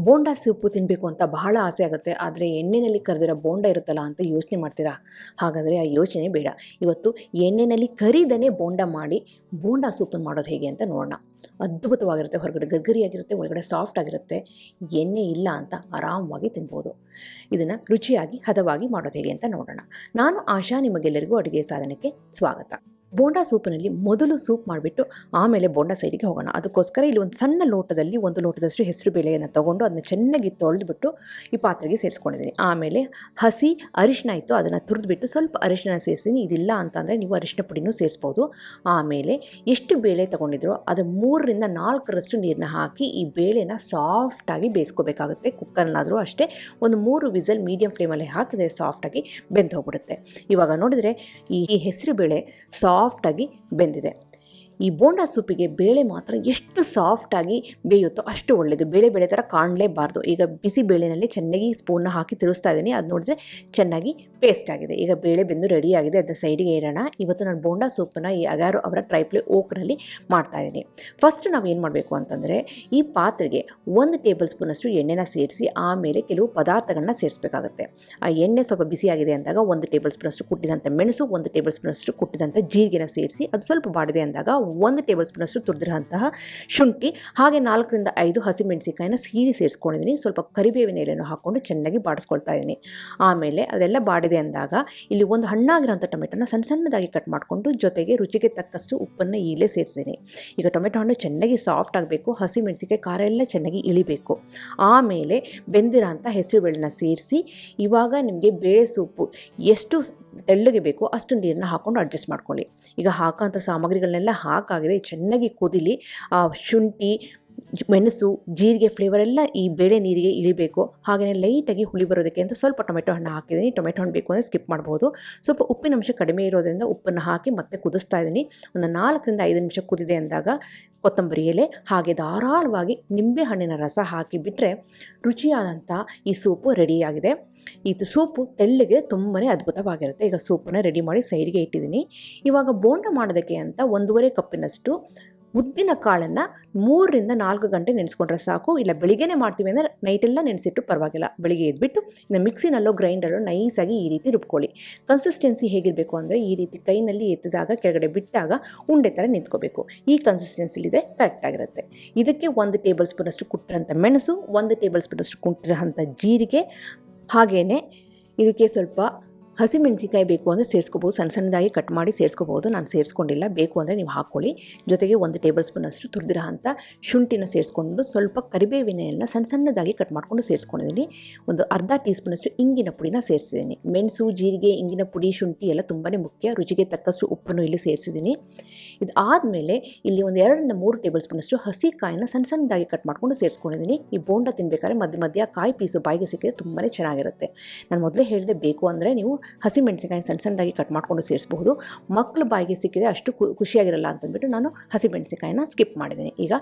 Bonda soup ತಿನ್ನಬೇಕು ಅಂತ ಬಹಳ ಆಸೆ ಆಗುತ್ತೆ. ಆದರೆ ಎಣ್ಣೆಯಲ್ಲಿ ಕರೆದಿರೋ ಬೋಂಡ ಇರುತ್ತಲ್ಲ ಅಂತ ಯೋಚನೆ ಮಾಡ್ತೀರಾ? ಹಾಗಾದರೆ ಆ ಯೋಚನೆ ಬೇಡ. ಇವತ್ತು ಎಣ್ಣೆಯಲ್ಲಿ ಕರಿದನೇ ಬೋಂಡ ಮಾಡಿ ಬೋಂಡಾ ಸೂಪನ್ನು ಮಾಡೋದು ಹೇಗೆ ಅಂತ ನೋಡೋಣ. ಅದ್ಭುತವಾಗಿರುತ್ತೆ. ಹೊರಗಡೆ ಗರ್ಗರಿಯಾಗಿರುತ್ತೆ, ಒಳಗಡೆ ಸಾಫ್ಟ್ ಆಗಿರುತ್ತೆ. ಎಣ್ಣೆ ಇಲ್ಲ ಅಂತ ಆರಾಮವಾಗಿ ತಿನ್ಬೋದು. ಇದನ್ನು ರುಚಿಯಾಗಿ ಹದವಾಗಿ ಮಾಡೋದು ಹೇಗೆ ಅಂತ ನೋಡೋಣ. ನಾನು ಆಶಾ, ನಿಮಗೆಲ್ಲರಿಗೂ ಅಡುಗೆ ಸಾಧನಕ್ಕೆ ಸ್ವಾಗತ. ಬೋಂಡಾ ಸೂಪಿನಲ್ಲಿ ಮೊದಲು ಸೂಪ್ ಮಾಡಿಬಿಟ್ಟು ಆಮೇಲೆ ಬೋಂಡಾ ಸೈಡಿಗೆ ಹೋಗೋಣ. ಅದಕ್ಕೋಸ್ಕರ ಇಲ್ಲಿ ಒಂದು ಸಣ್ಣ ಲೋಟದಲ್ಲಿ 1 ಲೋಟದಷ್ಟು ಹೆಸರು ಬೇಳೆಯನ್ನು ತೊಗೊಂಡು ಅದನ್ನು ಚೆನ್ನಾಗಿ ತೊಳೆದ್ಬಿಟ್ಟು ಈ ಪಾತ್ರೆಗೆ ಸೇರಿಸ್ಕೊಂಡಿದ್ದೀನಿ. ಆಮೇಲೆ ಹಸಿ ಅರಿಶಿನ ಇತ್ತು, ಅದನ್ನು ತುರಿದ್ಬಿಟ್ಟು ಸ್ವಲ್ಪ ಅರಿಶಿನ ಸೇರಿಸಿದ್ದೀನಿ. ಇದಿಲ್ಲ ಅಂತಂದರೆ ನೀವು ಅರಿಶಿನ ಪುಡಿನೂ ಸೇರಿಸ್ಬೋದು. ಆಮೇಲೆ ಎಷ್ಟು ಬೇಳೆ ತೊಗೊಂಡಿದ್ರು ಅದು 3ರಿಂದ 4ರಷ್ಟು ನೀರನ್ನ ಹಾಕಿ ಈ ಬೇಳೆನ ಸಾಫ್ಟಾಗಿ ಬೇಯಿಸ್ಕೋಬೇಕಾಗುತ್ತೆ. ಕುಕ್ಕರ್ನಾದರೂ ಅಷ್ಟೇ ಒಂದು 3 ವಿಸಲ್ ಮೀಡಿಯಮ್ ಫ್ಲೇಮಲ್ಲಿ ಹಾಕಿದರೆ ಸಾಫ್ಟಾಗಿ ಬೆಂದು ಹೋಗ್ಬಿಡುತ್ತೆ. ಇವಾಗ ನೋಡಿದರೆ ಈ ಹೆಸರು ಬೇಳೆ ಸಾಫ್ಟಾಗಿ ಬೆಂದಿದೆ. ಈ ಬೋಂಡಾ ಸೂಪಿಗೆ ಬೇಳೆ ಮಾತ್ರ ಎಷ್ಟು ಸಾಫ್ಟಾಗಿ ಬೇಯುತ್ತೋ ಅಷ್ಟು ಒಳ್ಳೆಯದು. ಬೇಳೆ ಥರ ಕಾಣಲೇಬಾರ್ದು. ಈಗ ಬಿಸಿ ಬೇಳೆನಲ್ಲಿ ಚೆನ್ನಾಗಿ ಸ್ಪೂನ್ನ ಹಾಕಿ ತಿರುಗಿಸ್ತಾ ಇದ್ದೀನಿ. ಅದು ನೋಡಿದ್ರೆ ಚೆನ್ನಾಗಿ ಪೇಸ್ಟ್ ಆಗಿದೆ. ಈಗ ಬೇಳೆ ಬೆಂದು ರೆಡಿ ಆಗಿದೆ. ಅದನ್ನ ಸೈಡಿಗೆ ಇಡೋಣ. ಇವತ್ತು ನಾನು ಬೋಂಡಾ ಸೂಪನ್ನು ಈ ಅಗಾರು ಅವರ ಟ್ರೈಪ್ಲೆ ಓಕ್ನಲ್ಲಿ ಮಾಡ್ತಾಯಿದ್ದೀನಿ. ಫಸ್ಟ್ ನಾವು ಏನು ಮಾಡಬೇಕು ಅಂತಂದರೆ, ಈ ಪಾತ್ರೆಗೆ 1 ಟೇಬಲ್ ಸ್ಪೂನಷ್ಟು ಎಣ್ಣೆನ ಸೇರಿಸಿ ಆಮೇಲೆ ಕೆಲವು ಪದಾರ್ಥಗಳನ್ನ ಸೇರಿಸಬೇಕಾಗುತ್ತೆ. ಆ ಎಣ್ಣೆ ಸ್ವಲ್ಪ ಬಿಸಿಯಾಗಿದೆ ಅಂದಾಗ 1 ಟೇಬಲ್ ಸ್ಪೂನಷ್ಟು ಕುಟ್ಟಿದಂಥ ಮೆಣಸು, 1 ಟೇಬಲ್ ಸ್ಪೂನಷ್ಟು ಕುಟ್ಟಿದಂಥ ಜೀರಿಗೆನ ಸೇರಿಸಿ ಅದು ಸ್ವಲ್ಪ ಬಾಡಿದೆ ಅಂದಾಗ 1 ಟೇಬಲ್ ಸ್ಪೂನಷ್ಟು ತುರಿದಿರುವಂತಹ ಶುಂಠಿ, ಹಾಗೆ 4ರಿಂದ 5 ಹಸಿಮೆಣಸಿಕಾಯಿನ ಸೀಳಿ ಸೇರಿಸ್ಕೊಂಡಿದ್ದೀನಿ. ಸ್ವಲ್ಪ ಕರಿಬೇವಿನ ಎಲೆಯನ್ನು ಹಾಕ್ಕೊಂಡು ಚೆನ್ನಾಗಿ ಬಾಡಿಸ್ಕೊಳ್ತಾ ಇದ್ದೀನಿ. ಆಮೇಲೆ ಅದೆಲ್ಲ ಬಾಡಿದೆ ಅಂದಾಗ ಇಲ್ಲಿ ಒಂದು ಹಣ್ಣಾಗಿರೋಂಥ ಟೊಮೆಟೊನ ಸಣ್ಣದಾಗಿ ಕಟ್ ಮಾಡಿಕೊಂಡು ಜೊತೆಗೆ ರುಚಿಗೆ ತಕ್ಕಷ್ಟು ಉಪ್ಪನ್ನು ಈಗಲೇ ಸೇರಿಸಿದ್ದೀನಿ. ಈಗ ಟೊಮೆಟೊ ಹಣ್ಣು ಚೆನ್ನಾಗಿ ಸಾಫ್ಟ್ ಆಗಬೇಕು, ಹಸಿಮೆಣಸಿಕಾಯಿ ಖಾರ ಎಲ್ಲ ಚೆನ್ನಾಗಿ ಇಳಿಬೇಕು. ಆಮೇಲೆ ಬೆಂದಿರೋ ಅಂಥ ಹೆಸರು ಬೇಳೆನ ಸೇರಿಸಿ ಇವಾಗ ನಿಮಗೆ ಬೇಳೆ ಸೂಪು ಎಷ್ಟು ತೆಳ್ಳಗೆ ಬೇಕೋ ಅಷ್ಟು ನೀರನ್ನ ಹಾಕ್ಕೊಂಡು ಅಡ್ಜಸ್ಟ್ ಮಾಡ್ಕೊಳ್ಳಿ. ಈಗ ಹಾಕೋಂಥ ಸಾಮಗ್ರಿಗಳನ್ನೆಲ್ಲ ಹಾಕಾಗಿದೆ, ಚೆನ್ನಾಗಿ ಕುದಿಲಿ. ಶುಂಠಿ, ಮೆಣಸು, ಜೀರಿಗೆ ಫ್ಲೇವರ್ ಎಲ್ಲ ಈ ಬೇಳೆ ನೀರಿಗೆ ಇಳಿಬೇಕು. ಹಾಗೆಯೇ ಲೈಟಾಗಿ ಹುಳಿ ಬರೋದಕ್ಕೆ ಅಂತ ಸ್ವಲ್ಪ ಟೊಮೆಟೊ ಹಣ್ಣು ಹಾಕಿದ್ದೀನಿ. ಟೊಮೆಟೊ ಹಣ್ಣು ಬೇಕು ಅಂದರೆ ಸ್ಕಿಪ್ ಮಾಡ್ಬೋದು. ಸ್ವಲ್ಪ ಉಪ್ಪಿನ ಅಂಶ ಕಡಿಮೆ ಇರೋದ್ರಿಂದ ಉಪ್ಪನ್ನು ಹಾಕಿ ಮತ್ತೆ ಕುದಿಸ್ತಾ ಇದ್ದೀನಿ. ಒಂದು 4ರಿಂದ 5 ನಿಮಿಷ ಕುದಿದೆ ಅಂದಾಗ ಕೊತ್ತಂಬರಿ ಎಲೆ ಹಾಗೆ ಧಾರಾಳವಾಗಿ ನಿಂಬೆ ಹಣ್ಣಿನ ರಸ ಹಾಕಿಬಿಟ್ರೆ ರುಚಿಯಾದಂಥ ಈ ಸೂಪು ರೆಡಿಯಾಗಿದೆ. ಇದು ಸೂಪು ತೆಳ್ಳಗೆ ತುಂಬಾ ಅದ್ಭುತವಾಗಿರುತ್ತೆ. ಈಗ ಸೂಪನ್ನು ರೆಡಿ ಮಾಡಿ ಸೈಡ್ಗೆ ಇಟ್ಟಿದ್ದೀನಿ. ಇವಾಗ ಬೋಂಡ ಮಾಡೋದಕ್ಕೆ ಅಂತ 1.5 ಕಪ್ಪಿನಷ್ಟು ಉದ್ದಿನ ಕಾಳನ್ನು 3ರಿಂದ 4 ಗಂಟೆ ನೆನೆಸ್ಕೊಂಡ್ರೆ ಸಾಕು. ಇಲ್ಲ ಬೆಳಿಗ್ಗೆನೇ ಮಾಡ್ತೀವಿ ಅಂದರೆ ನೈಟೆಲ್ಲ ನೆನೆಸಿಟ್ಟು ಪರವಾಗಿಲ್ಲ. ಬೆಳಿಗ್ಗೆ ಎದ್ಬಿಟ್ಟು ಇನ್ನು ಮಿಕ್ಸಿನಲ್ಲೋ ಗ್ರೈಂಡಲ್ಲೋ ನೈಸಾಗಿ ಈ ರೀತಿ ರುಬ್ಕೊಳ್ಳಿ. ಕನ್ಸಿಸ್ಟೆನ್ಸಿ ಹೇಗಿರಬೇಕು ಅಂದರೆ ಈ ರೀತಿ ಕೈನಲ್ಲಿ ಎತ್ತಿದಾಗ ಕೆಳಗಡೆ ಬಿಟ್ಟಾಗ ಉಂಡೆ ಥರ ನಿಂತ್ಕೋಬೇಕು. ಈ ಕನ್ಸಿಸ್ಟೆನ್ಸಿಲಿದೆ ಕರೆಕ್ಟಾಗಿರುತ್ತೆ. ಇದಕ್ಕೆ 1 ಟೇಬಲ್ ಸ್ಪೂನಷ್ಟು ಕುಟ್ಟಿರೋಂಥ ಮೆಣಸು, 1 ಟೇಬಲ್ ಸ್ಪೂನಷ್ಟು ಕುಟ್ಟಿರೋಂಥ ಜೀರಿಗೆ, ಹಾಗೆಯೇ ಇದಕ್ಕೆ ಸ್ವಲ್ಪ ಹಸಿಮೆಣಸಿಕಾಯಿ ಬೇಕು ಅಂದರೆ ಸೇರಿಸ್ಕೋಬೋದು. ಸಣ್ಣದಾಗಿ ಕಟ್ ಮಾಡಿ ಸೇರಿಸ್ಕೋಬೋದು. ನಾನು ಸೇರಿಸ್ಕೊಂಡಿಲ್ಲ, ಬೇಕು ಅಂದರೆ ನೀವು ಹಾಕ್ಕೊಳ್ಳಿ. ಜೊತೆಗೆ 1 ಟೇಬಲ್ ಸ್ಪೂನಷ್ಟು ತುರಿದಿರೋ ಅಂಥ ಶುಂಠಿನ ಸೇರಿಸ್ಕೊಂಡು ಸ್ವಲ್ಪ ಕರಿಬೇವಿನ ಎಲೆನ ಸಣ್ಣದಾಗಿ ಕಟ್ ಮಾಡಿಕೊಂಡು ಸೇರಿಸ್ಕೊಂಡಿದ್ದೀನಿ. ಒಂದು ಅರ್ಧ ಟೀ ಸ್ಪೂನಷ್ಟು ಇಂಗಿನ ಪುಡಿನ ಸೇರಿಸಿದ್ದೀನಿ. ಮೆಣಸು, ಜೀರಿಗೆ, ಇಂಗಿನ ಪುಡಿ, ಶುಂಠಿ ಎಲ್ಲ ತುಂಬಾ ಮುಖ್ಯ. ರುಚಿಗೆ ತಕ್ಕಷ್ಟು ಉಪ್ಪನ್ನು ಇಲ್ಲಿ ಸೇರಿಸಿದ್ದೀನಿ. ಇದಾದಮೇಲೆ ಇಲ್ಲಿ ಒಂದು 2ರಿಂದ 3 ಟೇಬಲ್ ಸ್ಪೂನಷ್ಟು ಹಸಿ ಕಾಯಿನ ಸಣ್ಣದಾಗಿ ಕಟ್ ಮಾಡಿಕೊಂಡು ಸೇರಿಸ್ಕೊಂಡಿದ್ದೀನಿ. ಈ ಬೋಂಡ ತಿನ್ನಬೇಕಾದ್ರೆ ಮಧ್ಯ ಕಾಯಿ ಪೀಸು ಬಾಯಿಗೆ ಸಿಕ್ಕಿದ್ರೆ ತುಂಬಾ ಚೆನ್ನಾಗಿರುತ್ತೆ. ನಾನು ಮೊದಲೇ ಹೇಳಿದೆ, ಬೇಕು ಅಂದರೆ ನೀವು ಹಸಿಮೆಣಸಿಕಾಯಿ ಸಣ್ಣದಾಗಿ ಕಟ್ ಮಾಡಿಕೊಂಡು ಸೇರಿಸಬಹುದು. ಮಕ್ಕಳು ಬಾಯಿಗೆ ಸಿಕ್ಕಿದ್ರೆ ಅಷ್ಟು ಖುಷಿಯಾಗಿರಲ್ಲ ಅಂತಂದ್ಬಿಟ್ಟು ನಾನು ಹಸಿಮೆಣಸಿಕಾಯಿನ ಸ್ಕಿಪ್ ಮಾಡಿದ್ದೀನಿ. ಈಗ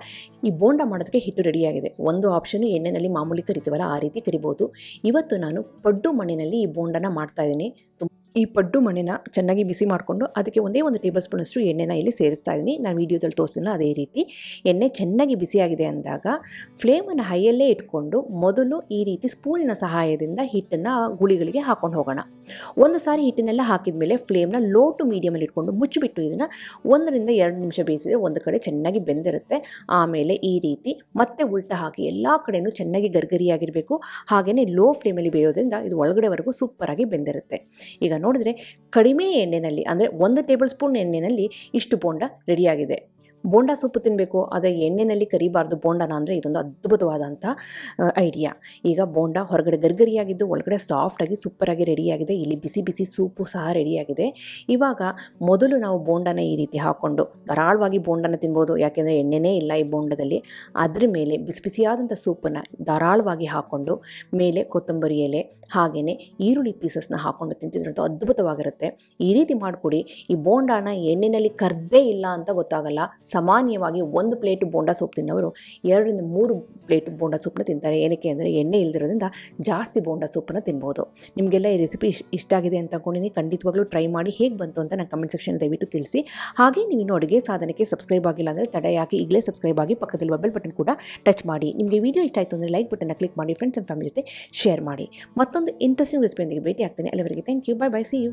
ಈ ಬೋಂಡ ಮಾಡೋದಕ್ಕೆ ಹಿಟ್ಟು ರೆಡಿಯಾಗಿದೆ. ಒಂದು ಆಪ್ಷನು ಎಣ್ಣೆಯಲ್ಲಿ ಮಾಮೂಲಿ ಕರಿತೀವಲ್ಲ ಆ ರೀತಿ ಕರಿಬೋದು. ಇವತ್ತು ನಾನು ಪಡ್ಡು ಮಣ್ಣಿನಲ್ಲಿ ಈ ಬೋಂಡನ ಮಾಡ್ತಾಯಿದ್ದೀನಿ. ಈ ಪಡ್ಡು ಮಣ್ಣಿನ ಚೆನ್ನಾಗಿ ಬಿಸಿ ಮಾಡಿಕೊಂಡು ಅದಕ್ಕೆ 1 ಟೇಬಲ್ ಸ್ಪೂನಷ್ಟು ಎಣ್ಣೆನ ಇಲ್ಲಿ ಸೇರಿಸ್ತಾ ಇದ್ದೀನಿ. ನಾನು ವೀಡಿಯೋದಲ್ಲಿ ತೋರಿಸಿಲ್ಲ ಅದೇ ರೀತಿ. ಎಣ್ಣೆ ಚೆನ್ನಾಗಿ ಬಿಸಿಯಾಗಿದೆ ಅಂದಾಗ ಫ್ಲೇಮನ್ನು ಹೈಯಲ್ಲೇ ಇಟ್ಕೊಂಡು ಮೊದಲು ಈ ರೀತಿ ಸ್ಪೂನಿನ ಸಹಾಯದಿಂದ ಹಿಟ್ಟನ್ನು ಗುಳಿಗಳಿಗೆ ಹಾಕ್ಕೊಂಡು ಹೋಗೋಣ. ಒಂದು ಸಾರಿ ಹಿಟ್ಟನ್ನೆಲ್ಲ ಹಾಕಿದ ಮೇಲೆ ಫ್ಲೇಮ್ನ ಲೋ ಟು ಮೀಡಿಯಮಲ್ಲಿ ಇಟ್ಕೊಂಡು ಮುಚ್ಚಿಬಿಟ್ಟು ಇದನ್ನು 1ರಿಂದ 2 ನಿಮಿಷ ಬೇಯಿಸಿದರೆ ಒಂದು ಕಡೆ ಚೆನ್ನಾಗಿ ಬೆಂದಿರುತ್ತೆ. ಆಮೇಲೆ ಈ ರೀತಿ ಮತ್ತೆ ಉಲ್ಟಾ ಹಾಕಿ ಎಲ್ಲ ಕಡೆಯೂ ಚೆನ್ನಾಗಿ ಗರ್ಗರಿಯಾಗಿರಬೇಕು. ಹಾಗೆಯೇ ಲೋ ಫ್ಲೇಮಲ್ಲಿ ಬೇಯೋದ್ರಿಂದ ಇದು ಒಳಗಡೆವರೆಗೂ ಸೂಪರಾಗಿ ಬೆಂದಿರುತ್ತೆ. ಈಗ ನೋಡಿದ್ರೆ ಕಡಿಮೆ ಎಣ್ಣೆಯಲ್ಲಿ ಅಂದರೆ 1 ಟೇಬಲ್ ಸ್ಪೂನ್ ಎಣ್ಣೆಯಲ್ಲಿ ಇಷ್ಟು ಬೋಂಡ ರೆಡಿಯಾಗಿದೆ. ಬೋಂಡ ಸೂಪು ತಿನ್ನಬೇಕು ಆದರೆ ಎಣ್ಣೆಯಲ್ಲಿ ಕರಿಬಾರ್ದು ಬೋಂಡನ ಅಂದರೆ ಇದೊಂದು ಅದ್ಭುತವಾದಂಥ ಐಡಿಯಾ. ಈಗ ಬೋಂಡ ಹೊರಗಡೆ ಗರ್ಗರಿಯಾಗಿದ್ದು ಒಳಗಡೆ ಸಾಫ್ಟಾಗಿ ಸೂಪರಾಗಿ ರೆಡಿಯಾಗಿದೆ. ಇಲ್ಲಿ ಬಿಸಿ ಬಿಸಿ ಸೂಪು ಸಹ ರೆಡಿಯಾಗಿದೆ. ಇವಾಗ ಮೊದಲು ನಾವು ಬೋಂಡನ ಈ ರೀತಿ ಹಾಕ್ಕೊಂಡು ಧಾರಾಳವಾಗಿ ಬೋಂಡನ ತಿನ್ಬೋದು, ಯಾಕೆಂದರೆ ಎಣ್ಣೆನೇ ಇಲ್ಲ ಈ ಬೋಂಡದಲ್ಲಿ. ಅದ್ರ ಮೇಲೆ ಬಿಸಿ ಬಿಸಿಯಾದಂಥ ಸೂಪನ್ನು ಧಾರಾಳವಾಗಿ ಹಾಕ್ಕೊಂಡು ಮೇಲೆ ಕೊತ್ತಂಬರಿ ಎಲೆ ಹಾಗೆಯೇ ಈರುಳ್ಳಿ ಪೀಸಸ್ನ ಹಾಕ್ಕೊಂಡು ತಿಂತಿದ್ರಂತೂ ಅದ್ಭುತವಾಗಿರುತ್ತೆ. ಈ ರೀತಿ ಮಾಡಿಕೊಡಿ. ಈ ಬೋಂಡನ ಎಣ್ಣೆಯಲ್ಲಿ ಕರ್ದೇ ಇಲ್ಲ ಅಂತ ಗೊತ್ತಾಗಲ್ಲ. ಸಾಮಾನ್ಯವಾಗಿ 1 ಪ್ಲೇಟು ಬೋಂಡಾ ಸೂಪ್ ತಿನ್ನೋರು 2ರಿಂದ 3 ಪ್ಲೇಟು ಬೋಂಡಾ ಸೂಪನ್ನ ತಿಂತಾರೆ. ಏನಕ್ಕೆ ಅಂದರೆ ಎಣ್ಣೆ ಇಲ್ದಿರೋದ್ರಿಂದ ಜಾಸ್ತಿ ಬೋಂಡಾ ಸೂಪನ್ನು ತಿನ್ಬೋದು. ನಿಮಗೆಲ್ಲ ಈ ರೆಸಿಪಿ ಇಷ್ಟ ಆಗಿದೆ ಅಂತ ಅಂದ್ಕೊಂಡಿದ್ದೀನಿ. ಖಂಡಿತವಾಗ್ಲೂ ಟ್ರೈ ಮಾಡಿ ಹೇಗೆ ಬಂತು ಅಂತ ನನ್ನ ಕಮೆಂಟ್ ಸೆಕ್ಷನ್ ದಯವಿಟ್ಟು ತಿಳಿಸಿ. ಹಾಗೆ ನೀವು ಇನ್ನೂ ಅಡುಗೆ ಸಾಧನಕ್ಕೆ ಸಬ್ಸ್ಕ್ರೈಬ್ ಆಗಿಲ್ಲ ಅಂದರೆ ತಡ ಯಾಕೆ, ಈಗಲೇ ಸಬ್ಸ್ಕ್ರೈಬ್ ಆಗಿ ಪಕ್ಕದಲ್ಲಿ ಬೆಲ್ ಬಟನ್ ಕೂಡ ಟಚ್ ಮಾಡಿ. ನಿಮಗೆ ವಿಡಿಯೋ ಇಷ್ಟ ಆಯಿತು ಅಂದರೆ ಲೈಕ್ ಬಟನ್ನ ಕ್ಲಿಕ್ ಮಾಡಿ, ಫ್ರೆಂಡ್ಸ್ ಆ್ಯಂಡ್ ಫ್ಯಾಮಿಲಿ ಜೊತೆ ಶೇರ್ ಮಾಡಿ. ಮತ್ತೊಂದು ಇಂಟ್ರೆಸ್ಟಿಂಗ್ ರೆಸಿಪಿಯೊಂದಿಗೆ ಭೇಟಿ ಆಗ್ತೇನೆ. ಅಲ್ಲಿವರೆಗೆ thank you, bye bye, see you.